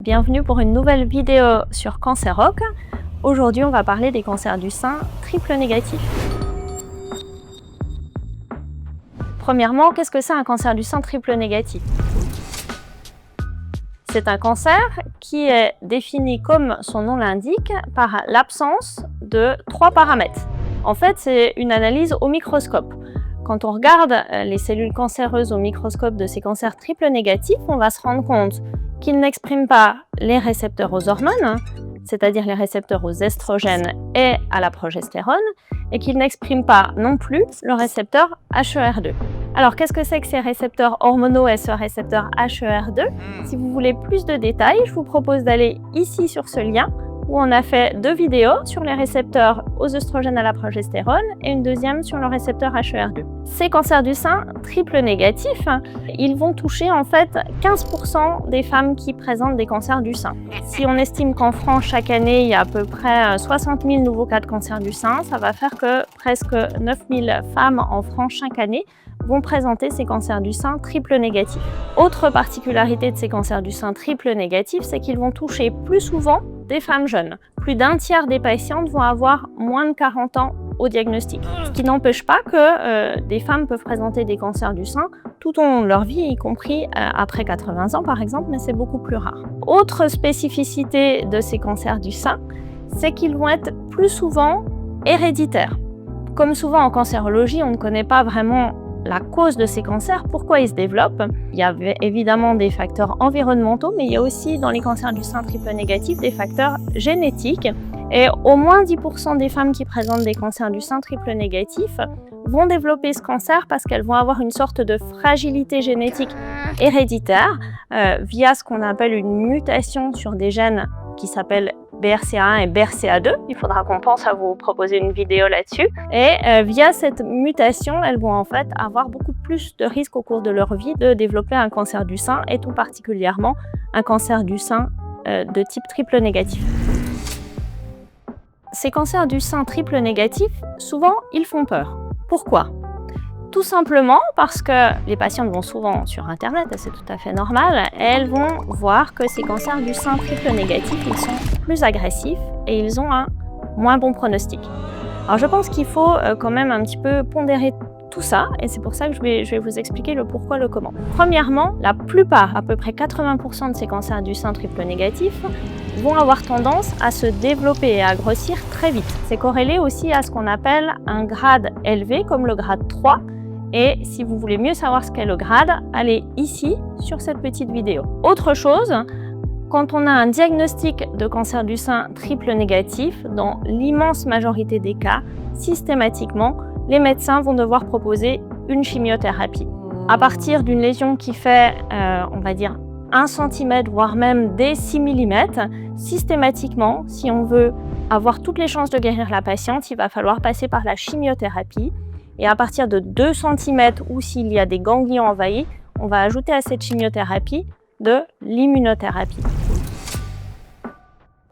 bienvenue pour une nouvelle vidéo sur CancerRock. Aujourd'hui, on va parler des cancers du sein triple négatifs. Premièrement, qu'est-ce que c'est un cancer du sein triple négatif? C'est un cancer qui est défini, comme son nom l'indique, par l'absence de 3 paramètres. En fait, c'est une analyse au microscope. Quand on regarde les cellules cancéreuses au microscope de ces cancers triple négatifs, on va se rendre compte qu'ils n'expriment pas les récepteurs aux hormones, c'est-à-dire les récepteurs aux estrogènes et à la progestérone, et qu'ils n'expriment pas non plus le récepteur HER2. Alors, qu'est-ce que c'est que ces récepteurs hormonaux et ce récepteur HER2? Si vous voulez plus de détails, je vous propose d'aller ici sur ce lien où on a fait 2 vidéos sur les récepteurs aux œstrogènes à la progestérone et une deuxième sur le récepteur HER2. Ces cancers du sein triple négatifs, ils vont toucher en fait 15% des femmes qui présentent des cancers du sein. Si on estime qu'en France, chaque année, il y a à peu près 60 000 nouveaux cas de cancer du sein, ça va faire que presque 9 000 femmes en France chaque année vont présenter ces cancers du sein triple négatifs. Autre particularité de ces cancers du sein triple négatifs, c'est qu'ils vont toucher plus souvent des femmes jeunes. Plus d'un tiers des patientes vont avoir moins de 40 ans au diagnostic. Ce qui n'empêche pas que des femmes peuvent présenter des cancers du sein tout au long de leur vie, y compris après 80 ans par exemple, mais c'est beaucoup plus rare. Autre spécificité de ces cancers du sein, c'est qu'ils vont être plus souvent héréditaires. Comme souvent en cancérologie, on ne connaît pas vraiment la cause de ces cancers, pourquoi ils se développent. Il y a évidemment des facteurs environnementaux, mais il y a aussi dans les cancers du sein triple négatif des facteurs génétiques. Et au moins 10% des femmes qui présentent des cancers du sein triple négatif vont développer ce cancer parce qu'elles vont avoir une sorte de fragilité génétique héréditaire via ce qu'on appelle une mutation sur des gènes qui s'appellent BRCA1 et BRCA2. Il faudra qu'on pense à vous proposer une vidéo là-dessus. Et via cette mutation, elles vont en fait avoir beaucoup plus de risques au cours de leur vie de développer un cancer du sein et tout particulièrement un cancer du sein de type triple négatif. Ces cancers du sein triple négatif, souvent, ils font peur. Pourquoi? Tout simplement parce que les patientes vont souvent sur Internet, et c'est tout à fait normal, et elles vont voir que ces cancers du sein triple négatif, ils sont plus agressifs et ils ont un moins bon pronostic. Alors je pense qu'il faut quand même un petit peu pondérer tout ça, et c'est pour ça que je vais vous expliquer le pourquoi, le comment. Premièrement, la plupart, à peu près 80% de ces cancers du sein triple négatif, vont avoir tendance à se développer et à grossir très vite. C'est corrélé aussi à ce qu'on appelle un grade élevé, comme le grade 3, et si vous voulez mieux savoir ce qu'est le grade, allez ici sur cette petite vidéo. Autre chose, quand on a un diagnostic de cancer du sein triple négatif, dans l'immense majorité des cas, systématiquement, les médecins vont devoir proposer une chimiothérapie. À partir d'une lésion qui fait, on va dire, 1 cm, voire même des 6 mm, systématiquement, si on veut avoir toutes les chances de guérir la patiente, il va falloir passer par la chimiothérapie. Et à partir de 2 cm ou s'il y a des ganglions envahis, on va ajouter à cette chimiothérapie de l'immunothérapie.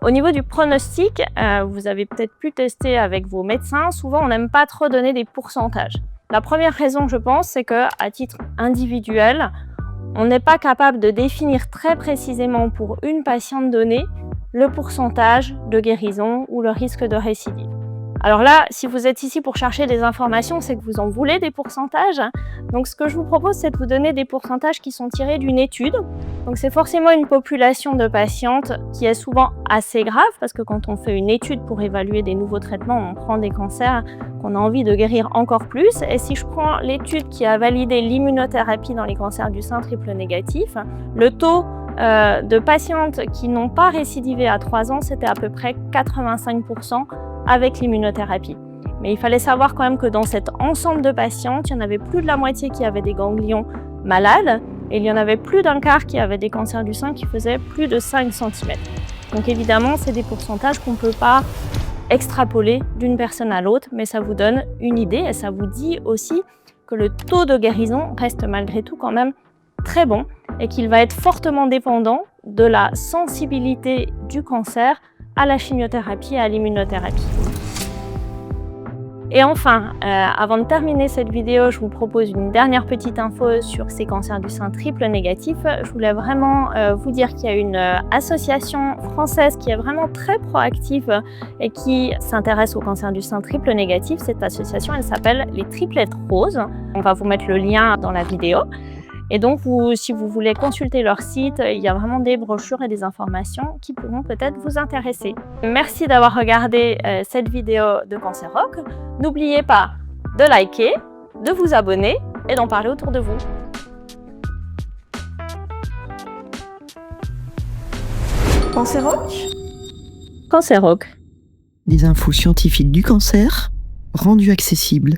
Au niveau du pronostic, vous avez peut-être pu tester avec vos médecins, souvent on n'aime pas trop donner des pourcentages. La première raison, je pense, c'est qu'à titre individuel, on n'est pas capable de définir très précisément pour une patiente donnée le pourcentage de guérison ou le risque de récidive. Alors là, si vous êtes ici pour chercher des informations, c'est que vous en voulez des pourcentages. Donc ce que je vous propose, c'est de vous donner des pourcentages qui sont tirés d'une étude. Donc c'est forcément une population de patientes qui est souvent assez grave, parce que quand on fait une étude pour évaluer des nouveaux traitements, on prend des cancers qu'on a envie de guérir encore plus. Et si je prends l'étude qui a validé l'immunothérapie dans les cancers du sein triple négatif, le taux de patientes qui n'ont pas récidivé à 3 ans, c'était à peu près 85% avec l'immunothérapie. Mais il fallait savoir quand même que dans cet ensemble de patientes, il y en avait plus de la moitié qui avaient des ganglions malades et il y en avait plus d'un quart qui avaient des cancers du sein qui faisaient plus de 5 cm. Donc évidemment, c'est des pourcentages qu'on ne peut pas extrapoler d'une personne à l'autre, mais ça vous donne une idée et ça vous dit aussi que le taux de guérison reste malgré tout quand même très bon et qu'il va être fortement dépendant de la sensibilité du cancer à la chimiothérapie et à l'immunothérapie. Et enfin, avant de terminer cette vidéo, je vous propose une dernière petite info sur ces cancers du sein triple négatif. Je voulais vraiment vous dire qu'il y a une association française qui est vraiment très proactive et qui s'intéresse au cancer du sein triple négatif. Cette association, elle s'appelle les Triplettes Roses. On va vous mettre le lien dans la vidéo. Et donc, si vous voulez consulter leur site, il y a vraiment des brochures et des informations qui pourront peut-être vous intéresser. Merci d'avoir regardé cette vidéo de Cancer Rock. N'oubliez pas de liker, de vous abonner et d'en parler autour de vous. Cancer Rock ? Cancer Rock. Des infos scientifiques du cancer rendues accessibles.